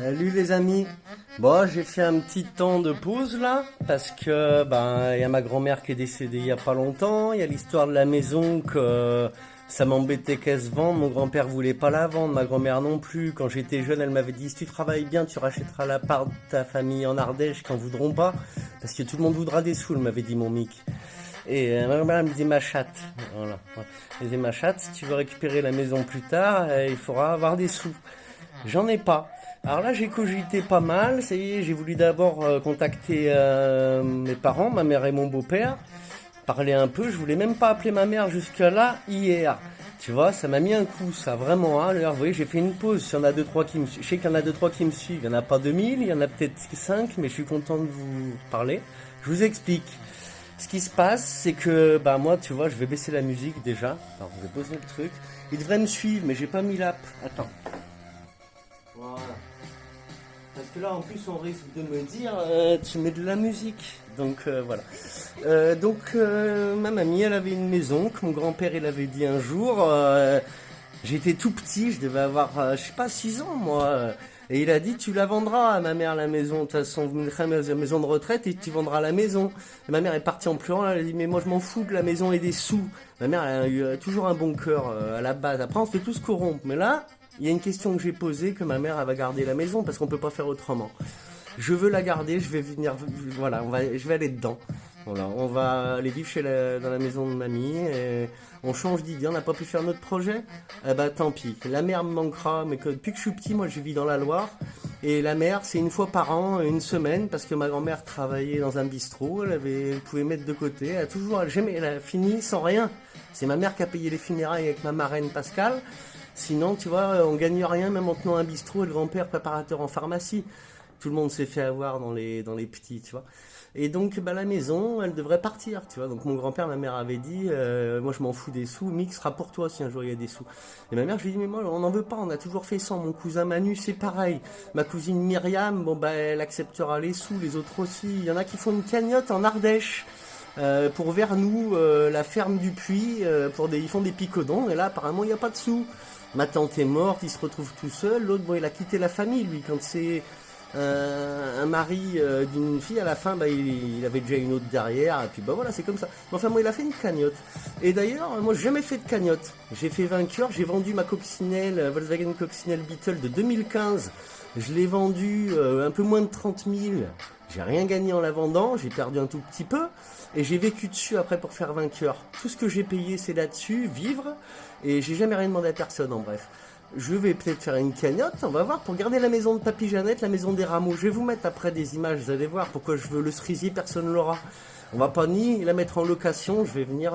Salut les amis. Bon, j'ai fait un petit temps de pause là parce que il y a ma grand-mère qui est décédée il y a pas longtemps. Il y a l'histoire de la maison que ça m'embêtait qu'elle se vende. Mon grand-père voulait pas la vendre, ma grand-mère non plus. Quand j'étais jeune, elle m'avait dit si tu travailles bien, tu rachèteras la part de ta famille en Ardèche qui en voudront pas parce que tout le monde voudra des sous. Elle m'avait dit mon Mick. Et ma grand-mère elle me disait ma chatte. Voilà. Elle disait ma chatte, si tu veux récupérer la maison plus tard, il faudra avoir des sous. J'en ai pas. Alors là, j'ai cogité pas mal. Ça y est, j'ai voulu d'abord contacter mes parents, ma mère et mon beau-père, parler un peu. Je voulais même pas appeler ma mère jusqu'à là hier. Tu vois, ça m'a mis un coup, ça vraiment. Hein. Alors, vous voyez, j'ai fait une pause. Il y en a deux, trois qui me suivent. Je sais qu'il y en a deux, trois qui me suivent. Il n'y en a pas 2000, il y en a peut-être 5, mais je suis content de vous parler. Je vous explique. Ce qui se passe, c'est que moi, tu vois, je vais baisser la musique déjà. Alors, je vais poser le truc. Il devrait me suivre, mais j'ai pas mis l'app. Attends. Voilà. Parce que là, en plus, on risque de me dire, tu mets de la musique. Donc, voilà. Ma mamie, elle avait une maison que mon grand-père, il avait dit un jour. J'étais tout petit, je devais avoir, je sais pas, 6 ans, moi. Et il a dit, tu la vendras à ma mère, la maison. De toute façon, vous me mettrez la maison de retraite et tu vendras la maison. Et ma mère est partie en pleurant. Elle a dit, mais moi, je m'en fous de la maison et des sous. Ma mère, elle a eu toujours un bon cœur à la base. Après, on se fait tous corrompre. Mais là, il y a une question que j'ai posée, que ma mère elle va garder la maison parce qu'on peut pas faire autrement. Je veux la garder, je vais venir, voilà, je vais aller dedans. Voilà, on va aller vivre dans la maison de mamie. Et on change d'idée, on n'a pas pu faire notre projet. Eh ben tant pis. La mer me manquera, mais depuis que je suis petit, moi je vis dans la Loire. Et la mer, c'est une fois par an, une semaine, parce que ma grand-mère travaillait dans un bistrot, elle pouvait mettre de côté, elle a fini sans rien. C'est ma mère qui a payé les funérailles avec ma marraine Pascal. Sinon, tu vois, on gagne rien même en tenant un bistrot et le grand-père préparateur en pharmacie. Tout le monde s'est fait avoir dans les petits, tu vois. Et donc, la maison, elle devrait partir, tu vois. Donc, mon grand-père, ma mère avait dit, moi, je m'en fous des sous, Mick sera pour toi si un jour il y a des sous. Et ma mère, je lui ai dit, mais moi, on n'en veut pas, on a toujours fait sans. Mon cousin Manu, c'est pareil. Ma cousine Myriam, elle acceptera les sous, les autres aussi. Il y en a qui font une cagnotte en Ardèche. Pour Vernou, la ferme du Puy, ils font des picodons, et là, apparemment, il n'y a pas de sous. Ma tante est morte, il se retrouve tout seul. L'autre, il a quitté la famille, lui. Quand c'est un mari d'une fille, à la fin, il avait déjà une autre derrière. Et puis, voilà, c'est comme ça. Mais enfin, moi, il a fait une cagnotte. Et d'ailleurs, moi, j'ai jamais fait de cagnotte. J'ai fait vainqueur. J'ai vendu ma coccinelle, Volkswagen Coccinelle Beetle de 2015. Je l'ai vendue un peu moins de 30 000. J'ai rien gagné en la vendant. J'ai perdu un tout petit peu. Et j'ai vécu dessus après pour faire vainqueur. Tout ce que j'ai payé, c'est là-dessus, vivre. Et j'ai jamais rien demandé à personne, en bref. Je vais peut-être faire une cagnotte, on va voir, pour garder la maison de Papy Jeannette, la maison des Rameaux. Je vais vous mettre après des images, vous allez voir pourquoi je veux le cerisier, personne l'aura. On va pas ni la mettre en location, je vais venir,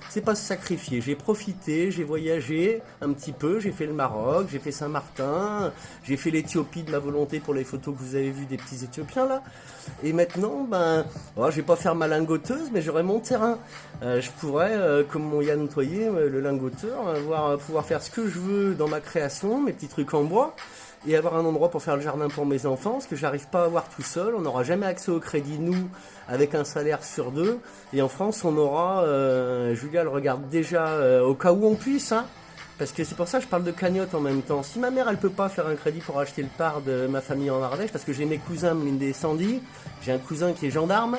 c'est pas se sacrifier. J'ai profité, j'ai voyagé un petit peu, j'ai fait le Maroc, j'ai fait Saint-Martin, j'ai fait l'Éthiopie de ma volonté pour les photos que vous avez vues des petits Éthiopiens là. Et maintenant, je vais pas faire ma lingoteuse, mais j'aurai mon terrain. Je pourrais, comme mon Yann Toyer, le lingoteur, pouvoir faire ce que je veux dans ma création, mes petits trucs en bois. Et avoir un endroit pour faire le jardin pour mes enfants, parce que j'arrive pas à avoir tout seul, on n'aura jamais accès au crédit, nous, avec un salaire sur 2, et en France, on aura, Julia le regarde déjà, au cas où on puisse, hein, parce que c'est pour ça que je parle de cagnotte en même temps. Si ma mère, elle peut pas faire un crédit pour acheter le part de ma famille en Ardèche, parce que j'ai mes cousins me descendis, j'ai un cousin qui est gendarme,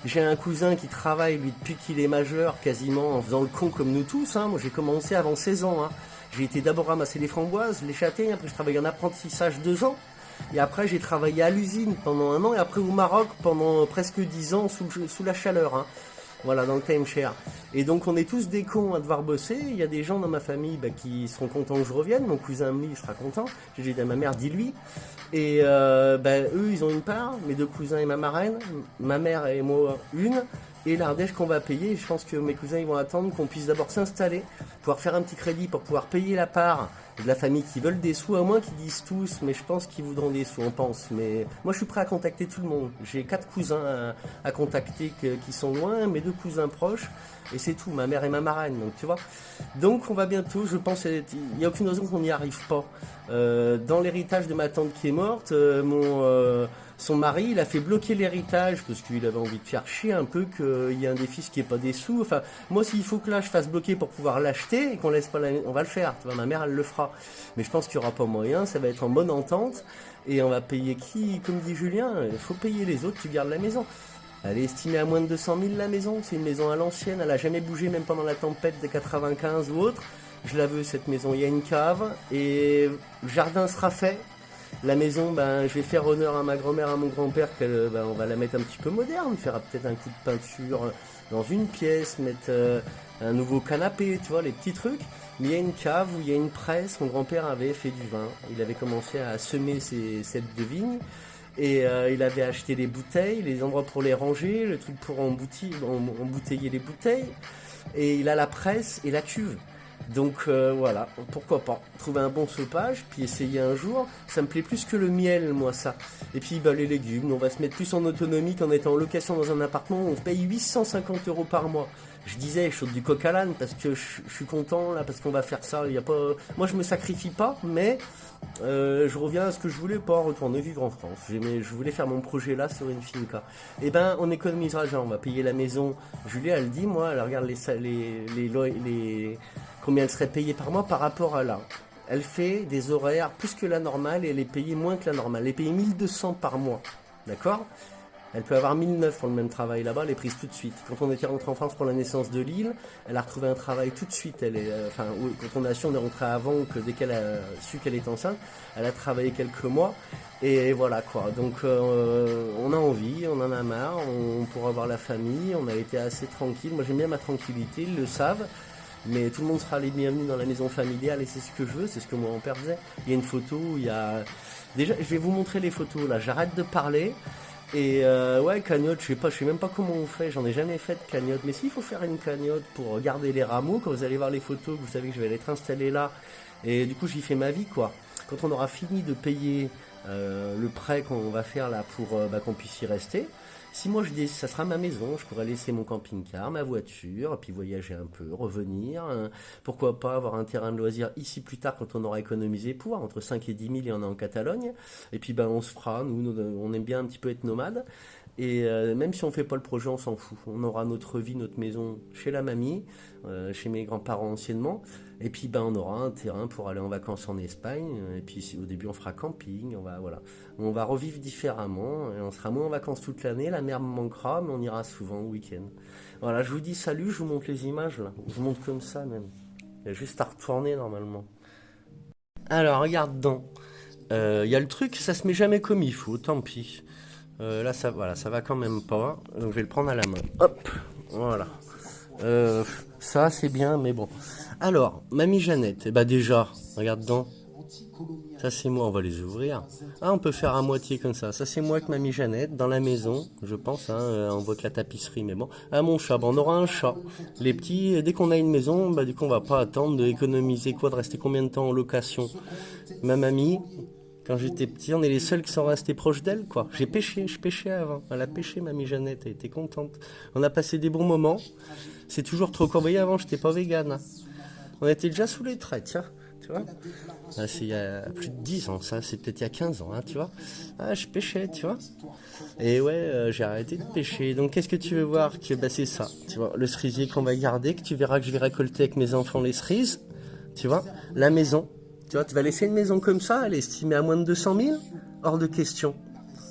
j'ai un cousin qui travaille, lui, depuis qu'il est majeur, quasiment, en faisant le con comme nous tous, hein, moi j'ai commencé avant 16 ans, hein. J'ai été d'abord ramasser les framboises, les châtaignes, après je travaillais en apprentissage 2 ans. Et après j'ai travaillé à l'usine pendant 1 an et après au Maroc pendant presque 10 ans sous la chaleur. Hein. Voilà, dans le timeshare. Et donc on est tous des cons à devoir bosser. Il y a des gens dans ma famille qui seront contents que je revienne. Mon cousin lui sera content. J'ai dit à ma mère, dis-lui. Et eux ils ont une part, mes 2 cousins et ma marraine, ma mère et moi une. Et l'Ardèche qu'on va payer, je pense que mes cousins ils vont attendre qu'on puisse d'abord s'installer, pouvoir faire un petit crédit pour pouvoir payer la part de la famille qui veulent des sous, à moins qu'ils disent tous, mais je pense qu'ils voudront des sous, on pense. Mais moi je suis prêt à contacter tout le monde. J'ai 4 cousins à contacter qui sont loin, mes 2 cousins proches, et c'est tout, ma mère et ma marraine, donc tu vois. Donc on va bientôt, je pense, il n'y a aucune raison qu'on n'y arrive pas. Dans l'héritage de ma tante qui est morte, son mari, il a fait bloquer l'héritage parce qu'il avait envie de faire chier un peu qu'il y ait un des fils qui ait pas des sous. Enfin, moi, s'il faut que là je fasse bloquer pour pouvoir l'acheter et qu'on laisse pas on va le faire. Tu vois, ma mère, elle le fera. voir. Mais je pense qu'il n'y aura pas moyen, ça va être en bonne entente. Et on va payer qui? Comme dit Julien, il faut payer les autres, tu gardes la maison. Elle est estimée à moins de 200 000 la maison, c'est une maison à l'ancienne, elle a jamais bougé même pendant la tempête de 95 ou autre. Je la veux cette maison, il y a une cave et le jardin sera fait. La maison, ben, je vais faire honneur à ma grand-mère, à mon grand-père, on va la mettre un petit peu moderne, faire peut-être un coup de peinture dans une pièce, mettre un nouveau canapé, tu vois, les petits trucs. Mais il y a une cave où il y a une presse, mon grand-père avait fait du vin, il avait commencé à semer ses cèpes de vigne. Et il avait acheté les bouteilles, les endroits pour les ranger, le truc pour embouteiller les bouteilles. Et il a la presse et la cuve. Donc voilà, pourquoi pas. Trouver un bon cépage, puis essayer un jour. Ça me plaît plus que le miel, moi, ça. Et puis les légumes, on va se mettre plus en autonomie qu'en étant en location dans un appartement où on paye 850 € par mois. Je disais, je saute du coq à l'âne parce que je suis content, là, parce qu'on va faire ça. Il y a pas... Moi, je me sacrifie pas, mais... je reviens à ce que je voulais pas, retourner vivre en France. Je voulais faire mon projet là sur une finca. Et ben on économisera, genre on va payer la maison. Julie elle dit, moi elle regarde combien elle serait payée par mois par rapport à là. Elle fait des horaires plus que la normale et elle est payée moins que la normale. Elle est payée 1200 par mois, d'accord? Elle peut avoir 1009 pour le même travail là-bas, elle est prise tout de suite. Quand on était rentré en France pour la naissance de Lille, elle a retrouvé un travail tout de suite. Quand on a su, on est rentré avant que dès qu'elle a su qu'elle est enceinte, elle a travaillé quelques mois. Et voilà quoi. Donc on a envie, on en a marre, on pourra voir la famille, on a été assez tranquille. Moi j'aime bien ma tranquillité, ils le savent. Mais tout le monde sera les bienvenus dans la maison familiale et c'est ce que je veux, c'est ce que mon père faisait. Il y a une photo où il y a... Déjà, je vais vous montrer les photos là, j'arrête de parler. Et ouais, cagnotte, je sais même pas comment on fait, j'en ai jamais fait de cagnotte. Mais s'il faut faire une cagnotte pour regarder les rameaux, quand vous allez voir les photos, vous savez que je vais être installé là. Et du coup, j'y fais ma vie, quoi. Quand on aura fini de payer le prêt qu'on va faire là pour qu'on puisse y rester, si moi je dis ça sera ma maison, je pourrais laisser mon camping-car, ma voiture, et puis voyager un peu, revenir. Pourquoi pas avoir un terrain de loisirs ici plus tard quand on aura économisé pour, entre 5 et 10 000, il y en a en Catalogne. Et puis on se fera, nous on aime bien un petit peu être nomades. Et même si on fait pas le projet, on s'en fout. On aura notre vie, notre maison chez la mamie, chez mes grands-parents anciennement. Et puis on aura un terrain pour aller en vacances en Espagne. Et puis au début on fera camping, on va revivre différemment. Et on sera moins en vacances toute l'année. La mer me manquera, mais on ira souvent au week-end. Voilà, je vous dis salut, je vous montre les images là. Je vous montre comme ça même. Il y a juste à retourner normalement. Alors regarde donc. Il y a le truc, ça se met jamais comme il faut, tant pis. Là, ça va quand même pas. Donc, je vais le prendre à la main. Hop, voilà. Ça, c'est bien, mais bon. Alors, Mamie Jeannette, déjà, regarde donc. Ça, c'est moi, on va les ouvrir. Ah, on peut faire à moitié comme ça. Ça, c'est moi avec Mamie Jeannette, dans la maison, je pense. On voit que la tapisserie, mais bon. Ah, mon chat, on aura un chat. Les petits, dès qu'on a une maison, du coup, on va pas attendre d'économiser de rester combien de temps en location. Ma mamie... Quand j'étais petit, on est les seuls qui sont restés proches d'elle, quoi. Je pêchais avant. Elle a pêché, Mamie Jeannette, elle était contente. On a passé des bons moments. C'est toujours trop court. Vous voyez, avant, j'étais pas végane. On était déjà sous les traits, tiens. Tu vois, c'est il y a plus de 10 ans, ça. C'est peut-être il y a 15 ans, tu vois. Ah, je pêchais, tu vois. Et ouais, j'ai arrêté de pêcher. Donc, qu'est-ce que tu veux voir? C'est ça, tu vois. Le cerisier qu'on va garder, que tu verras que je vais récolter avec mes enfants les cerises. Tu vois, la maison. Tu vois, tu vas laisser une maison comme ça, elle est estimée à moins de 200 000? Hors de question.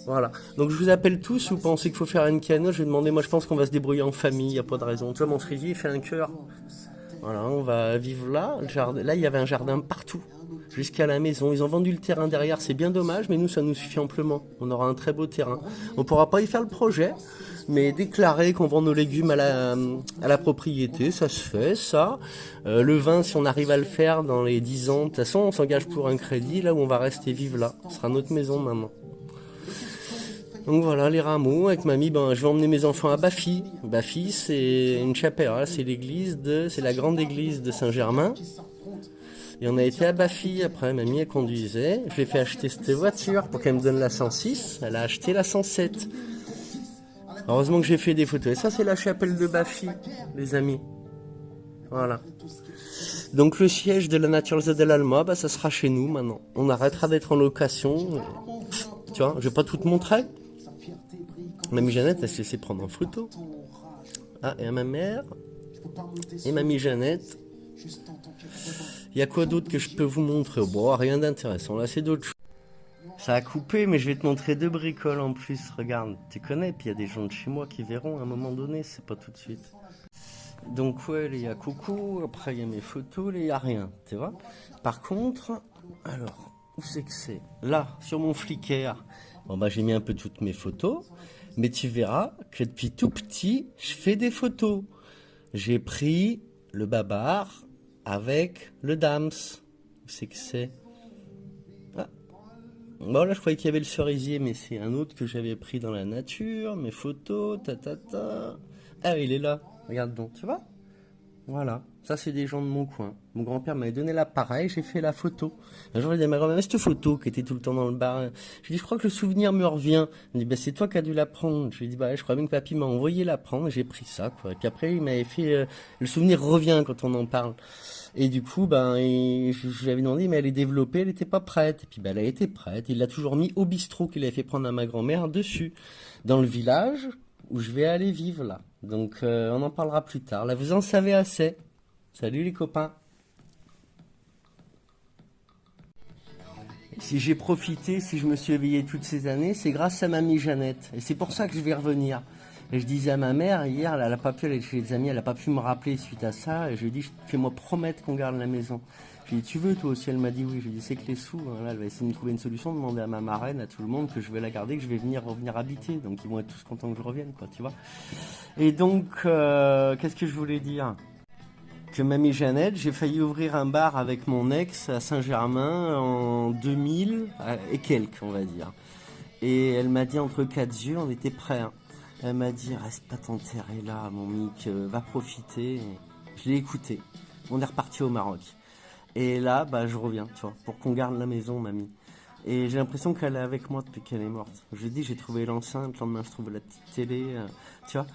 Voilà. Donc je vous appelle tous, vous pensez qu'il faut faire une cagnotte, je vais demander, moi je pense qu'on va se débrouiller en famille, il n'y a pas de raison. Tu vois, mon cerisier, il fait un cœur. Voilà, on va vivre là. Là, il y avait un jardin partout, jusqu'à la maison. Ils ont vendu le terrain derrière, c'est bien dommage, mais nous, ça nous suffit amplement. On aura un très beau terrain. On ne pourra pas y faire le projet, mais déclarer qu'on vend nos légumes à la propriété, ça se fait, ça. Le vin, si on arrive à le faire dans les 10 ans, de toute façon, on s'engage pour un crédit, là où on va rester vivre là. Ce sera notre maison maintenant. Donc voilà, les rameaux, avec mamie, je vais emmener mes enfants à Baffy. Baffy, c'est une chapelle, c'est la grande église de Saint-Germain. Et on a été à Baffy, après mamie elle conduisait. Je lui ai fait acheter cette voiture pour qu'elle me donne la 106. Elle a acheté la 107. Heureusement que j'ai fait des photos. Et ça, c'est la chapelle de Baffy, les amis. Voilà. Donc le siège de la Naturaleza dell'Alma, ça sera chez nous maintenant. On arrêtera d'être en location. Tu vois, je vais pas tout te montrer. Mamie Jeannette, elle s'est laissée prendre en photo. Ah, et à ma mère. Et Mamie Jeannette. Il y a quoi d'autre que je peux vous montrer? Bon, rien d'intéressant, là c'est d'autres choses. Ça a coupé, mais je vais te montrer deux bricoles en plus, regarde, tu connais, puis il y a des gens de chez moi qui verront à un moment donné, c'est pas tout de suite. Donc ouais, il y a coucou, après il y a mes photos, il y a rien, tu vois. Par contre, alors, où c'est que c'est? Là, sur mon Flickr, bon bah j'ai mis un peu toutes mes photos, mais tu verras que depuis tout petit, je fais des photos. J'ai pris le babar avec le dams. Où c'est que c'est? Ah. Bon là je croyais qu'il y avait le cerisier, mais c'est un autre que j'avais pris dans la nature, mes photos, Ah il est là, regarde donc, tu vois? Voilà, ça c'est des gens de mon coin. Mon grand-père m'avait donné l'appareil, j'ai fait la photo. Un jour, il dit à ma grand-mère, cette photo qui était tout le temps dans le bar. J'ai dit, je crois que le souvenir me revient. Il me dit, bah, c'est toi qui as dû la prendre. Je lui ai dit, bah, je crois bien que papy m'a envoyé la prendre, et j'ai pris ça, quoi. Et puis après, il m'avait fait, le souvenir revient quand on en parle. Et du coup, ben, je lui avais demandé, mais elle est développée, elle était pas prête. Et puis, ben, elle a été prête. Il l'a toujours mis au bistrot qu'il avait fait prendre à ma grand-mère dessus. Dans le village où je vais aller vivre, là. Donc, on en parlera plus tard. Là, vous en savez assez. Salut les copains. Si j'ai profité, si je me suis éveillé toutes ces années, c'est grâce à mamie Jeannette. Et c'est pour ça que je vais revenir. Et je disais à ma mère, hier, elle a pas pu aller chez les amis, elle a pas pu me rappeler suite à ça. Et je lui ai dit, fais-moi promettre qu'on garde la maison. Je lui ai dit, tu veux toi aussi? Elle m'a dit oui. Je lui ai dit, c'est que les sous, hein. Là, elle va essayer de me trouver une solution, demander à ma marraine, à tout le monde, que je vais la garder, que je vais revenir habiter. Donc ils vont être tous contents que je revienne, quoi, tu vois. Et donc, qu'est-ce que je voulais dire? Que mamie Jeannette, j'ai failli ouvrir un bar avec mon ex à Saint-Germain en 2000 et quelques, on va dire. Et elle m'a dit entre quatre yeux, on était prêts, hein. Elle m'a dit, reste pas t'enterrer là, mon Mick, va profiter. Je l'ai écouté. On est reparti au Maroc. Et là, bah, je reviens, tu vois, pour qu'on garde la maison, mamie. Et j'ai l'impression qu'elle est avec moi depuis qu'elle est morte. Je dis, j'ai trouvé l'enceinte, le lendemain, je trouve la petite télé, tu vois.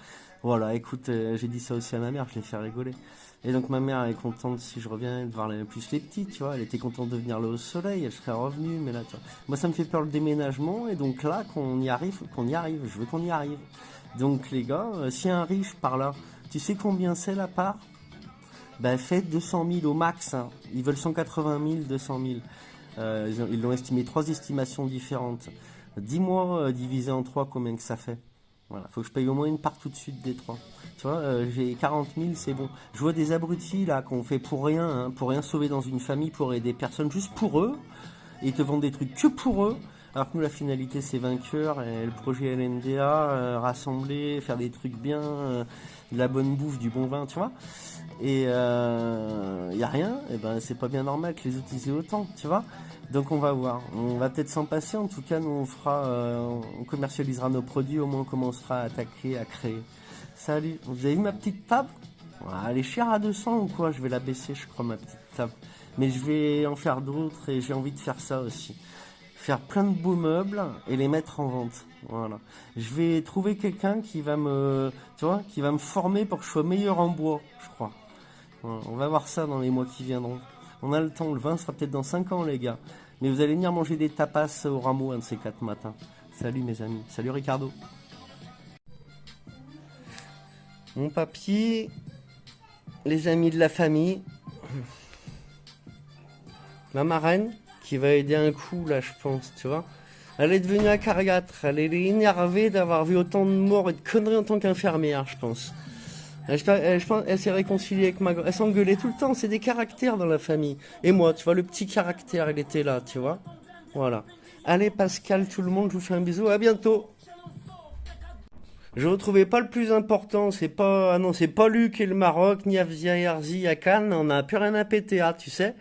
Voilà, écoute, j'ai dit ça aussi à ma mère, je l'ai fait rigoler. Et donc ma mère est contente si je reviens de voir plus les petits, tu vois. Elle était contente de venir là au soleil, elle serait revenue, mais là, tu vois. Moi, ça me fait peur le déménagement, et donc là, qu'on y arrive, je veux qu'on y arrive. Donc les gars, s'il y a un riche par là, tu sais combien c'est la part? Ben faites 200 000 au max, hein. Ils veulent 180 000, 200 000. Ils l'ont estimé, 3 estimations différentes. Dis-moi, divisé en 3, combien que ça fait? Voilà, faut que je paye au moins une part tout de suite des 3. Tu vois, j'ai 40 000, c'est bon. Je vois des abrutis là qu'on fait pour rien sauver dans une famille, pour aider personne, juste pour eux. Et ils te vendent des trucs que pour eux. Alors que nous, la finalité, c'est vainqueur. Et le projet LNDA, rassembler, faire des trucs bien, de la bonne bouffe, du bon vin, tu vois. Et y a rien, et ben c'est pas bien normal que les autres aient autant, tu vois. Donc on va voir, on va peut-être s'en passer. En tout cas, nous on fera, on commercialisera nos produits, au moins on commencera à attaquer, à créer. Salut, vous avez vu ma petite table? Elle est chère à 200 ou quoi? Je vais la baisser, je crois, ma petite table. Mais je vais en faire d'autres et j'ai envie de faire ça aussi. Faire plein de beaux meubles et les mettre en vente. Voilà. Je vais trouver quelqu'un qui va tu vois, qui va me former pour que je sois meilleur en bois, je crois. Voilà. On va voir ça dans les mois qui viendront. On a le temps, le vin sera peut-être dans 5 ans, les gars. Mais vous allez venir manger des tapas au rameau un de ces 4 matins. Salut mes amis. Salut Ricardo. Mon papier, les amis de la famille, ma marraine, qui va aider un coup là, je pense, tu vois. Elle est devenue acariâtre, elle est énervée d'avoir vu autant de morts et de conneries en tant qu'infirmière, je pense. Elle s'est réconciliée avec elle s'engueulait tout le temps, c'est des caractères dans la famille. Et moi, tu vois, le petit caractère, il était là, tu vois. Voilà. Allez Pascal, tout le monde, je vous fais un bisou, à bientôt. Je retrouvais pas le plus important, c'est pas Luc et le Maroc, ni Afzia et Arzi à Cannes, on n'a plus rien à péter, ah, tu sais.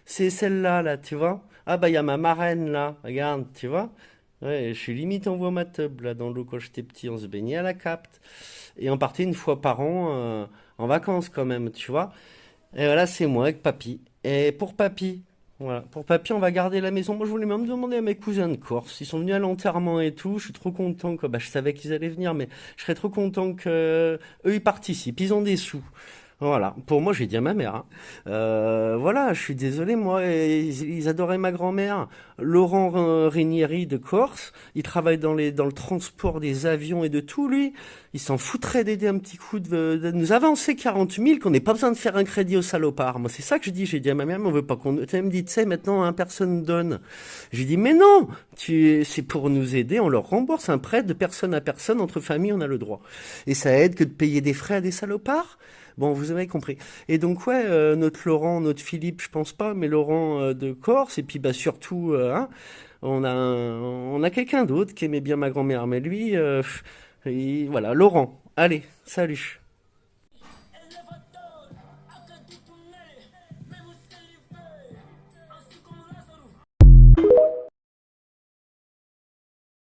C'est celle-là, là, tu vois. Ah bah, il y a ma marraine, là, regarde, tu vois. Ouais, je suis limite en voie ma tub, là, dans l'eau quand j'étais petit, on se baignait à la Capte. Et on partait une fois par an, en vacances quand même, tu vois. Et voilà, c'est moi avec papy. Et pour papy, voilà, pour papy, on va garder la maison. Moi, je voulais même demander à mes cousins de Corse. Ils sont venus à l'enterrement et tout. Je suis trop content que, bah, je savais qu'ils allaient venir, mais je serais trop content que eux, ils participent. Ils ont des sous. Voilà, pour moi j'ai dit à ma mère, hein. Voilà, je suis désolé, moi, ils adoraient ma grand-mère. Laurent Rinieri de Corse, il travaille dans le transport des avions et de tout, lui. Il s'en foutrait d'aider un petit coup de nous avancer 40 000, qu'on n'ait pas besoin de faire un crédit au salopard. Moi, c'est ça que je dis. J'ai dit à ma mère, mais on veut pas qu'on... Elle me dit, tu sais, maintenant, personne donne. J'ai dit, mais non, c'est pour nous aider, on leur rembourse un prêt de personne à personne, entre familles, on a le droit. Et ça aide que de payer des frais à des salopards. Bon, vous avez compris. Et donc, ouais, notre Laurent, notre Philippe, je pense pas, mais Laurent de Corse, et puis bah surtout, on a quelqu'un d'autre qui aimait bien ma grand-mère, mais lui, voilà, Laurent. Allez, salut.